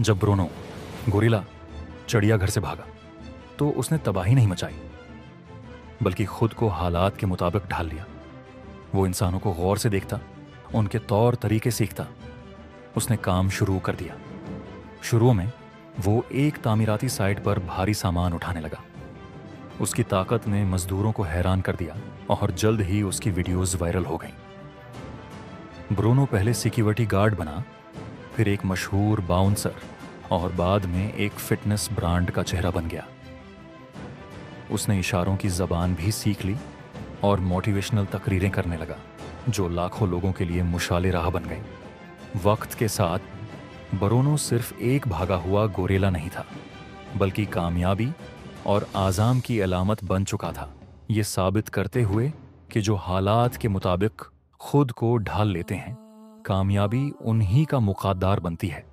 जब Bruno gorilla चिड़ियाघर से भागा तो उसने तबाही नहीं मचाई, बल्कि खुद को हालात के मुताबिक ढाल लिया। वो इंसानों को गौर से देखता, उनके तौर तरीके सीखता। उसने काम शुरू कर दिया। शुरू में वो एक तामीराती साइट पर भारी सामान उठाने लगा। उसकी ताकत ने मजदूरों को हैरान कर दिया और जल्द ही उसकी वीडियोस वायरल हो गईं। ब्रूनो पहले सिक्योरिटी गार्ड बना, फिर एक मशहूर बाउंसर और बाद में एक फिटनेस ब्रांड का चेहरा बन गया। उसने इशारों की जबान भी सीख ली और मोटिवेशनल तकरीरें करने लगा, जो लाखों लोगों के लिए मुशाले राह बन गई। वक्त के साथ ब्रूनो सिर्फ एक भागा हुआ गोरिल्ला नहीं था, बल्कि कामयाबी और आज़ाम की अलामत बन चुका था, ये साबित करते हुए कि जो हालात के मुताबिक खुद को ढाल लेते हैं, कामयाबी उन्हीं का मुक़द्दर बनती है।